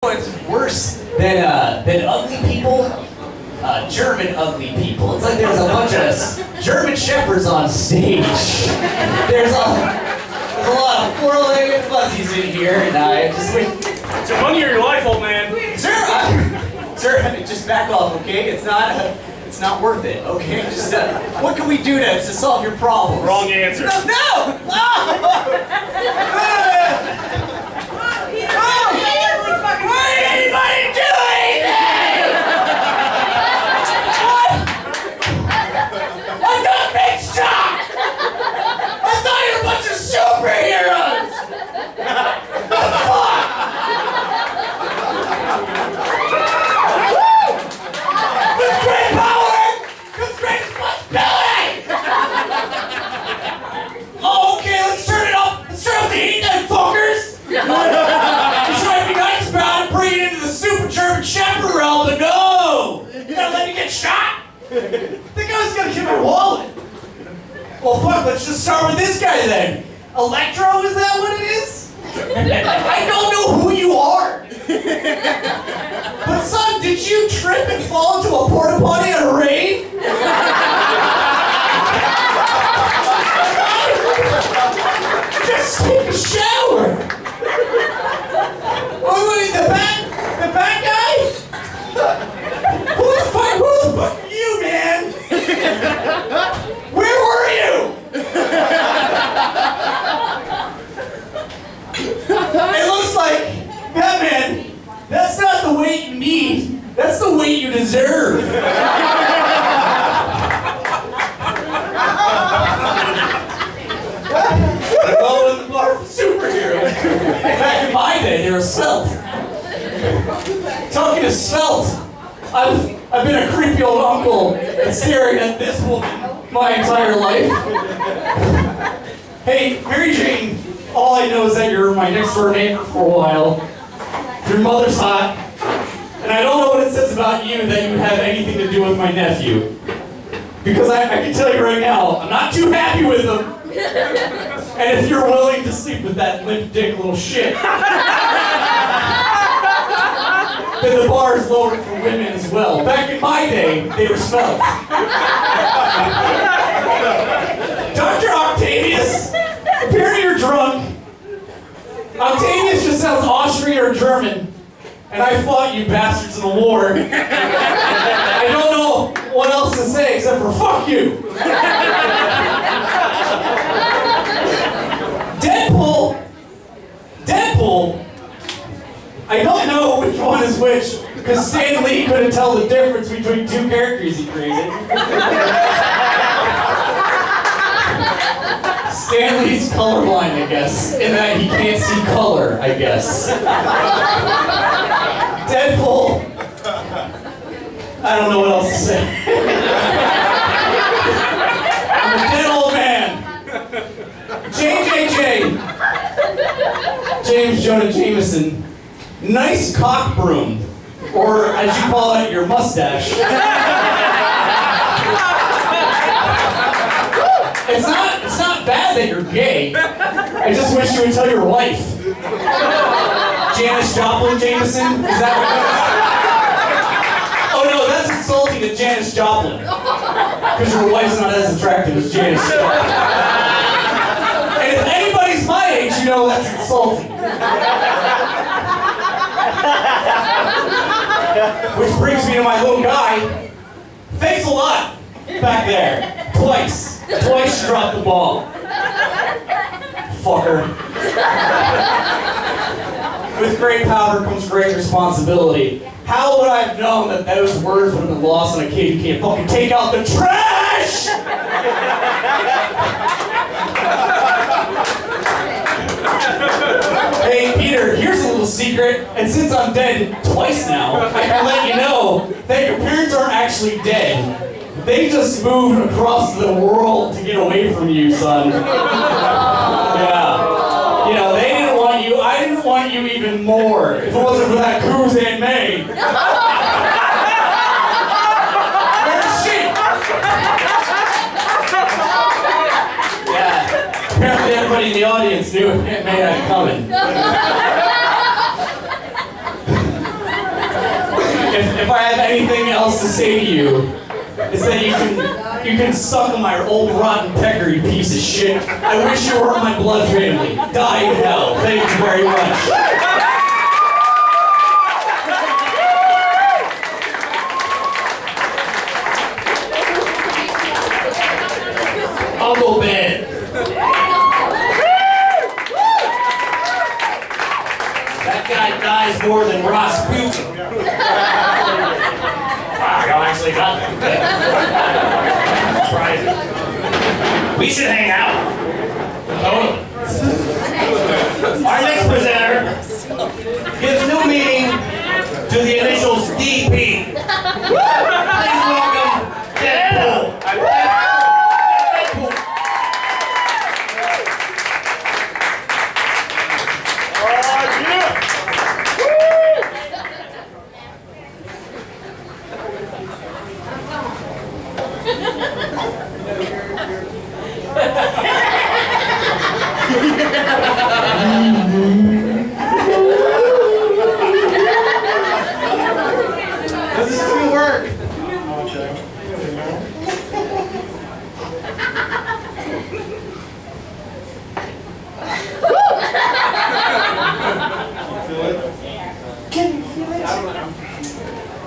It's worse than ugly people. German ugly people. It's like there's a bunch of German shepherds on stage. There's a lot of four-legged fuzzies in here, and I just wait. It's your money or your life, old man. Sir, just back off, okay? It's not worth it, okay? Just what can we do to solve your problem? Wrong answer. No! What is anybody doing? What the big shock? I thought you were a bunch of superheroes! What the fuck? With great power comes great responsibility! Oh, okay, let's turn it up. Let's turn up the heat then, fuckers! You're trying to be nice about it, bring it into the super German Shepherd realm, but no! You gotta let me get shot? I think I was gonna get my wallet. Well, fuck, let's just start with this guy then. Electro, is that what it is? I don't know who you are. But son, did you trip and fall into a porta potty at a rave? Just take a shower. Oh, wait, the bad guy? Who the fuck are you, man? Where were you? It looks like, Batman, that's not the weight you need. That's the weight you deserve. Well, in the bar for superheroes. Back in my day, they were svelte. Talking to svelte, I've been a creepy old uncle and staring at this woman my entire life. Hey, Mary Jane, all I know is that you're my next door neighbor for a while. Your mother's hot, and I don't know what it says about you that you have anything to do with my nephew. Because I can tell you right now, I'm not too happy with him. And if you're willing to sleep with that limp dick little shit, then the bar is lowered for women as well. Back in my day, they were svelte. Dr. Octavius, apparently you're drunk. Octavius just sounds Austrian or German, and I fought you bastards in the war. I don't know what else to say except for fuck you. Deadpool, I don't know which one is which, because Stan Lee couldn't tell the difference between two characters he created. Stan Lee's colorblind, I guess, in that he can't see color, I guess. Deadpool, I don't know what else to say. I'm a dead old man. JJJ, James Jonah Jameson, nice cock broom, or as you call it, your mustache. It's not bad that you're gay. I just wish you would tell your wife. Janis Joplin Jameson, is that what it is? Oh no, that's insulting to Janis Joplin. Because your wife's not as attractive as Janis Joplin. And if anybody's my age, you know that's insulting. Which brings me to my little guy. Thanks a lot, back there. Twice you dropped the ball. Fucker. With great power comes great responsibility. How would I have known that those words would have been lost on a kid who can't fucking take out the trash? Hey, Peter, here's a little secret, and since I'm dead twice now, I can let you know that your parents aren't actually dead. They just moved across the world to get away from you, son. Yeah. You know, they didn't want you, I didn't want you even more, if it wasn't for that Coos Aunt May. Where's she? Yeah. Apparently everybody in the audience knew Aunt May had it coming. if I have anything else to say to you, it's that you can suck on my old rotten pecker, you piece of shit. I wish you were my blood family. Die in hell. Thank you very much. Uncle Ben. That guy dies more than Rasputin. Wow, y'all actually got that. Surprising. We should hang out. Totally. Our next presenter gives new meaning to the initials DP. Please welcome Deadpool. This is gonna work. Can you feel it?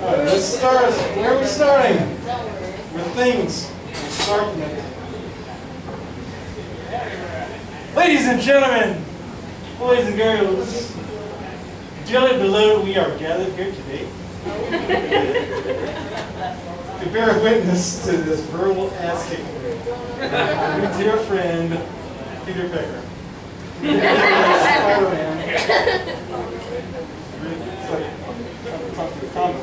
Alright, let's start. Where are we starting? With things. We're starting it. Ladies and gentlemen, boys and girls, dearly beloved, we are gathered here today to bear witness to this verbal ass kicking. My dear friend, Peter Pecker. Spider-Man. It's like trying to talk to the comic.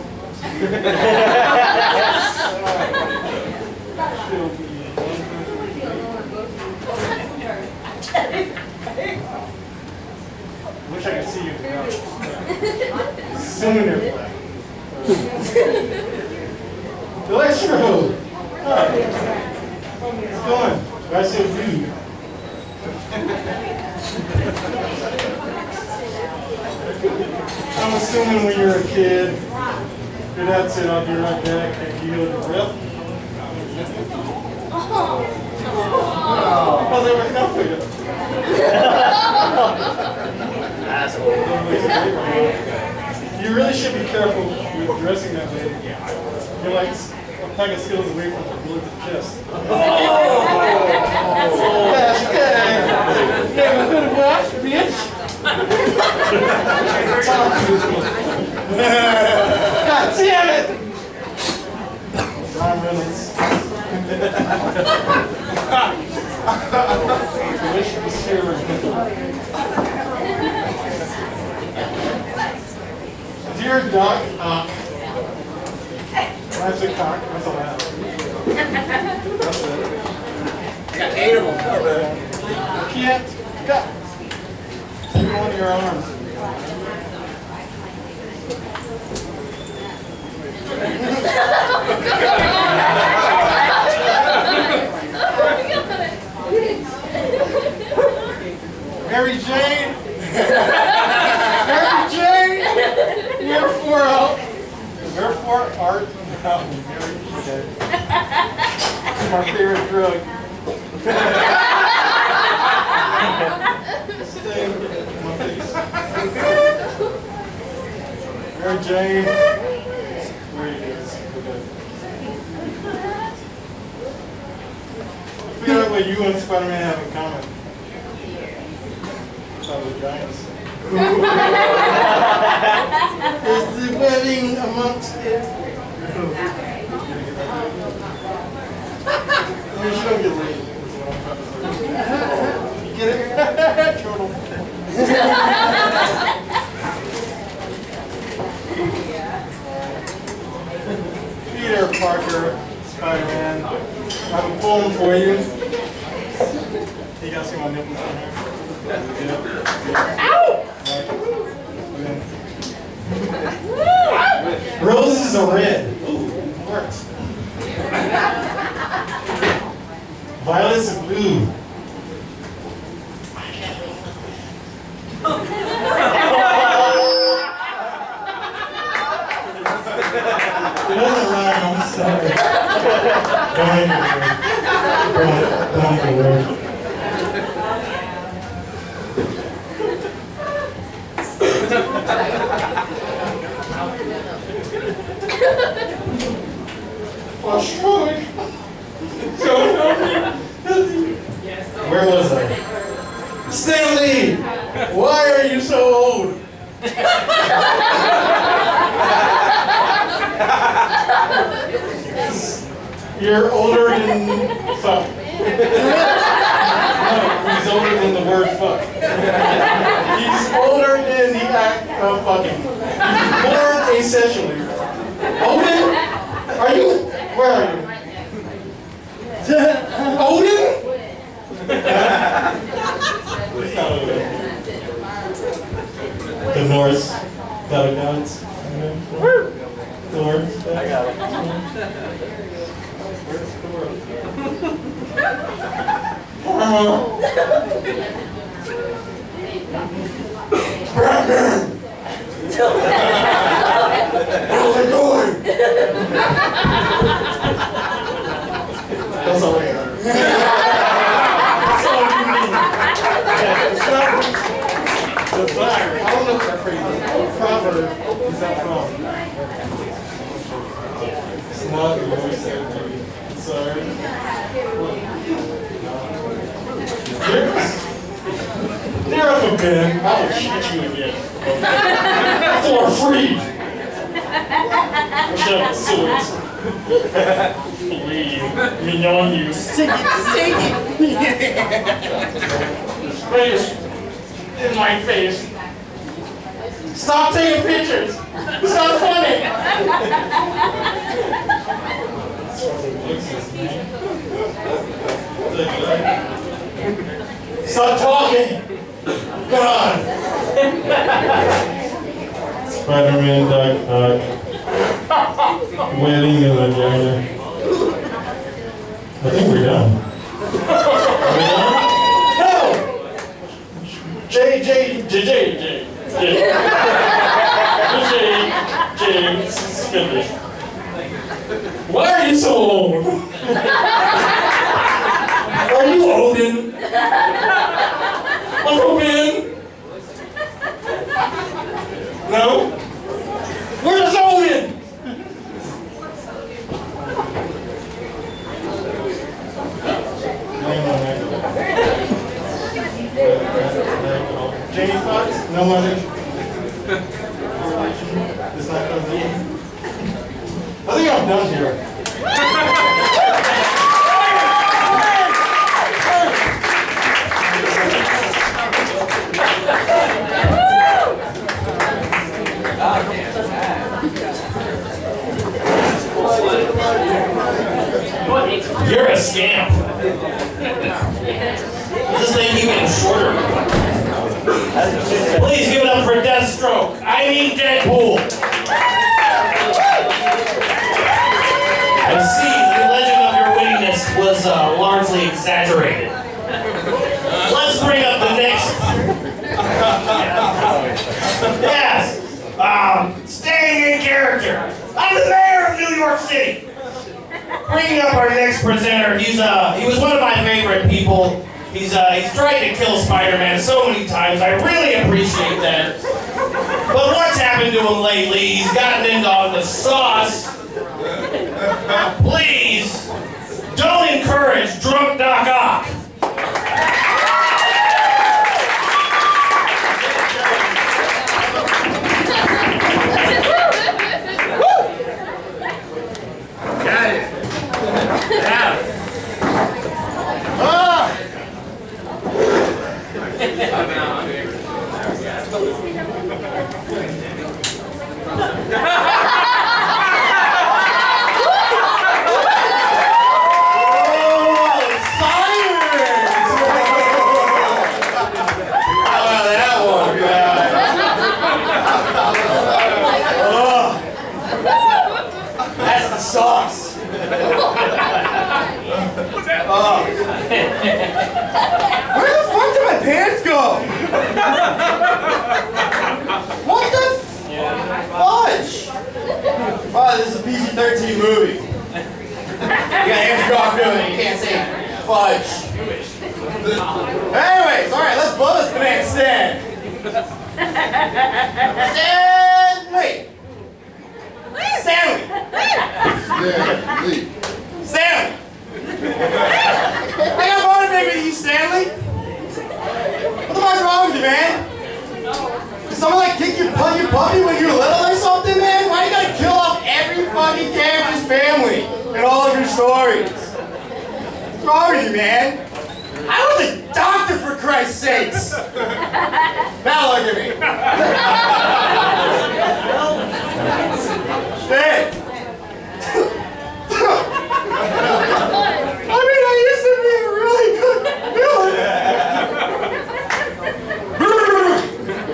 She'll be wish I could see you now. Cylinder black. Electro! Hi. How's it going? Why so rude? I'm assuming when you're a kid, your dad said, I'll be right back, and you go to breath. How's it working out for you? You really should be careful with dressing that way. You're like a pack of Skittles away from the bullet to the chest. Yeah, my good watch, bitch. God damn it! Ryan Reynolds. I wish it was here. Dear Doc Ock. When I say cock, that's all I have. That's it. I got 8 of them. Can't cut. Take one of your arms. Mary Jane. Mary Jane. Wherefore art thou Mary Jane? My favorite drug. Stay in my face. Mary Jane. Where he is. I figure out what you and Spider-Man have in common. The giants. Is the wedding amongst it? You should get laid. You get it? Turtle. Peter Parker, Spider-Man. I have a poem for you. You guys see my nipples on here? Ow! Roses are red. Ooh, works. Violets are blue. It doesn't rhyme, I'm sorry. Don't make it work. Where was I? Stanley! Why are you so old? You're older than fuck. No, he's older than the word fuck. He's older than the act of fucking. He's born asexually. Odin? Are you? Where are you? Odin? It's not Odin. The Norse god of gods. Thor. I got it. Where's Thor? Batman! How's it going? That's all I got. That's all you need. Yeah, it's not the fire. I don't know if that phrase is. What proverb is that from? It's not the voice that sorry. You're up again. I will shoot you again. For free. Wish I had swords. Believe me on you. Take it. Face in my face. Stop taking pictures. It's not funny. Stop talking. God. Spider-Man, Doc Ock. Wedding in vagina. I think we're done. Are we done? No! J. Finish. Why are you so old? Are you Odin? Uncle Ben? No? Where's Odin? Jamie Foxx? No money? It's not cousin? I think I'm done here. You're a scamp. This thing keeping shorter. Please give it up for Deathstroke. I mean Deadpool. I see the legend of your wittiness was largely exaggerated. Let's bring up the next. Yes. Staying in character. I'm the mayor of New York City. Bringing up our next presenter, he was one of my favorite people. He's tried to kill Spider-Man so many times. I really appreciate that. But what's happened to him lately? He's gotten into all the sauce. Please, don't encourage drunk Doc Ock. PG-13 movie. You got Andrew Garfield and you can't say fudge. Anyways, alright, let's blow this banana stand. Stanley! Stanley! Stanley! I got motivated with you, Stanley! What the fuck's wrong with you, man? Did someone like kick your puppy when you were little or something, man? Why you gotta kill off every fucking character's family in all of your stories? What's wrong with you, man? I was a doctor, for Christ's sakes! Now look at me. Shit. I mean, I used to be a really good villain.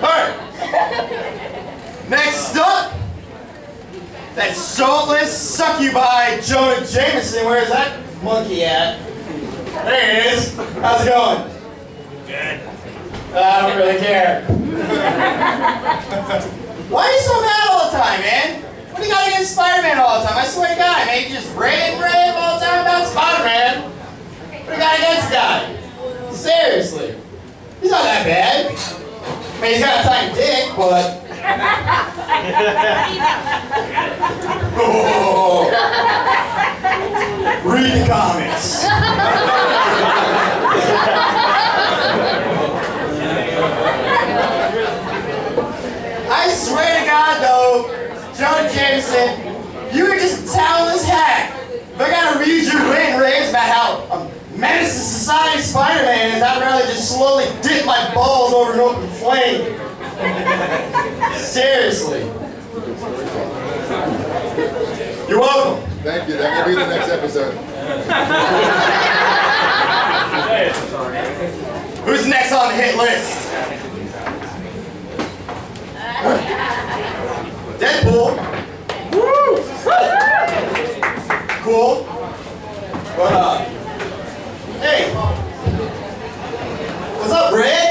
Alright. Next up, that saltless succubi Jonah Jameson. Where's that monkey at? There he is. How's it going? Good. I don't really care. Why are you so mad all the time, man? What do you got against Spider-Man all the time? I swear to God, man, you just rave all the time about Spider-Man. What do you got against the guy? Seriously. He's not that bad. I mean, he's got a tiny dick, but... Oh. Read the comments. I swear to God, though, Jonah Jameson, you were just a talentless hack. If I gotta read your rant raves about how a menace to society Spider-Man is, I'd rather just slowly dip my balls over an open flame. Seriously. You're welcome. Thank you. That will be the next episode. Who's next on the hit list? Deadpool. Woo! Cool. But, hey. What's up, Red?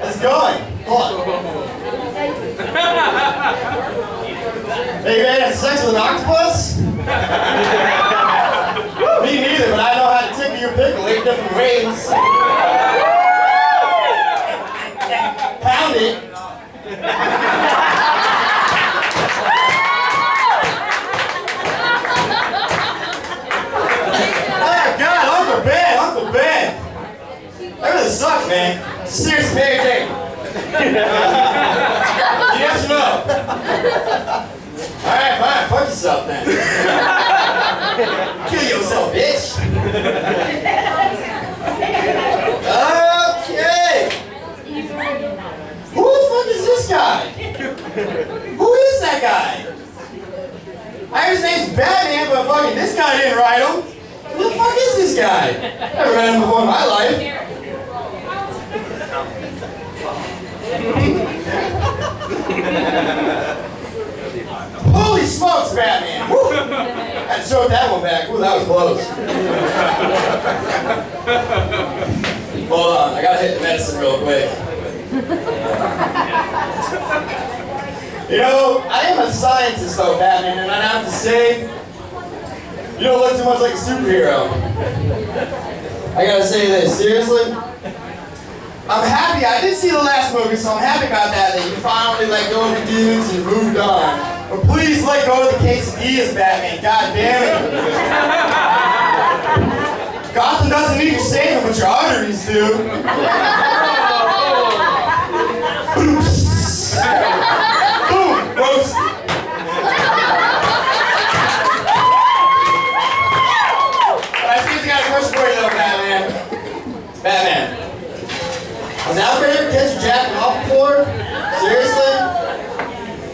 How's it going? Hold on. Hey, you ready to have sex with an octopus? Me neither, but I know how to tickle your pickle 8 different ways. Pound it. Oh God, Uncle Ben. That really sucks, man. Serious big thing. Yes or no? Alright, fine. Fuck yourself then. Kill yourself, bitch. Okay. Who the fuck is this guy? Who is that guy? I heard his name's Batman, but fucking this guy didn't write him. Who the fuck is this guy? Never read him before in my life. Holy smokes, Batman! Woo! Had to throw that one back. Ooh, that was close. Hold on, I gotta hit the medicine real quick. You know, I am a scientist though, Batman, and I have to say, you don't look too much like a superhero. I gotta say this, seriously. I'm happy, I did see the last movie, so I'm happy about that you finally let go of the demons and moved on. But please let go of the quesadillas, Batman, god damn it. Gotham doesn't need your saving, but your arteries do. Boom, roast. But I think I got a question for you though, Batman. Batman. Was Alfred ever catch you jacking off before? Seriously?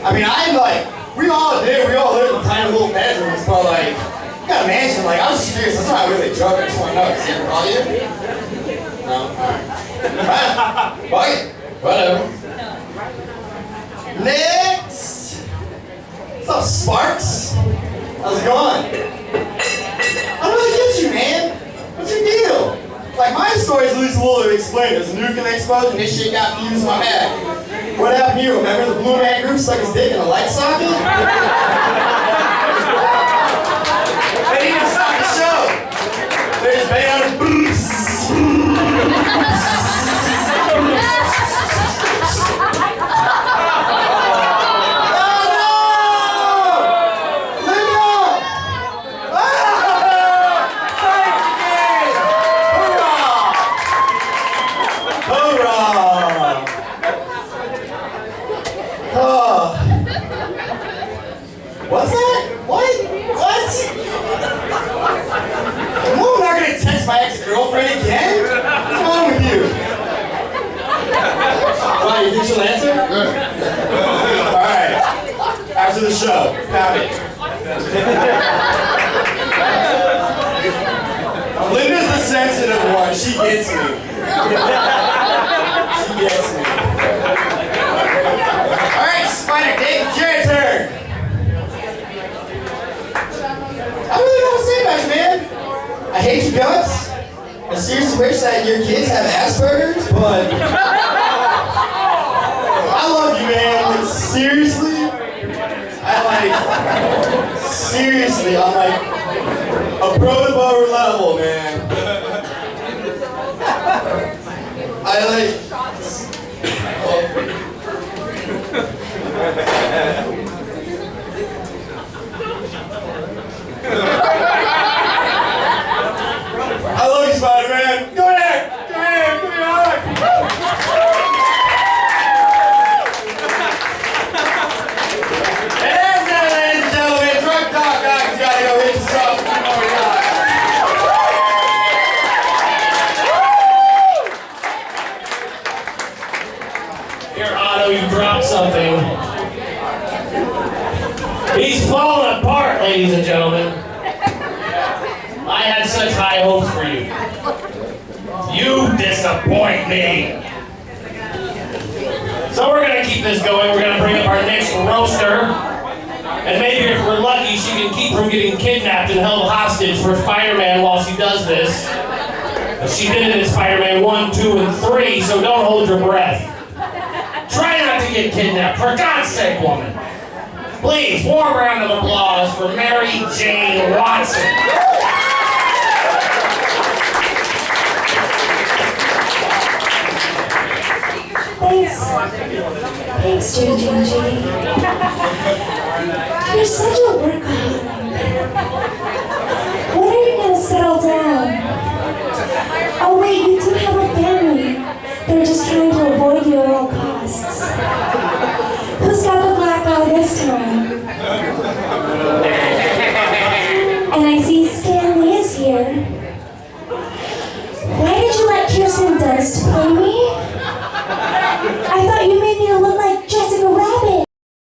I mean, I'm like, we all did. We all lived in tiny little bedrooms, but like, you got a mansion. Like, I was serious. That's not really a joke. I just want to know. Is it all you? No? Alright. Fuck it. Whatever. Next! What's up, Sparks? How's it going? I don't really get you, man. What's your deal? Like, my story's at least a little to explain. There's a nuclear explosion, this shit got fused in my back. What happened here? Remember the Blue Man Group stuck his dick in a light socket? the show. Have it. Linda's the sensitive one. She gets me. She gets me. Alright, Spider Dick, it's your turn. I really don't say much, man. I hate your guts. I seriously wish that your kids have Asperger's, but I love you, man. Like, seriously, seriously, I'm like a pro-to-bower level, man. I like. I love you, Spider-Man. Go ahead. Come here. Give me a hug. And that's it, ladies and gentlemen. Drunk Talk Guys gotta go hit yourself. Here, Otto, you dropped something. He's falling apart, ladies and gentlemen. I had such high hopes for you. You disappoint me. So we're gonna keep this going. We're gonna bring up our next roaster. And maybe if we're lucky, she can keep from getting kidnapped and held hostage for Spider-Man while she does this. She did it in Spider-Man 1, 2, and 3, so don't hold your breath. Try not to get kidnapped, for God's sake, woman. Please, warm round of applause for Mary Jane Watson. Thanks, JJJ. You're such a workaholic. When are you gonna settle down? Oh wait, you do have a family. They're just trying to avoid you at all costs. Who's got the black eye this time? And I see Stanley is here. Why did you let Kirsten Dunst play me?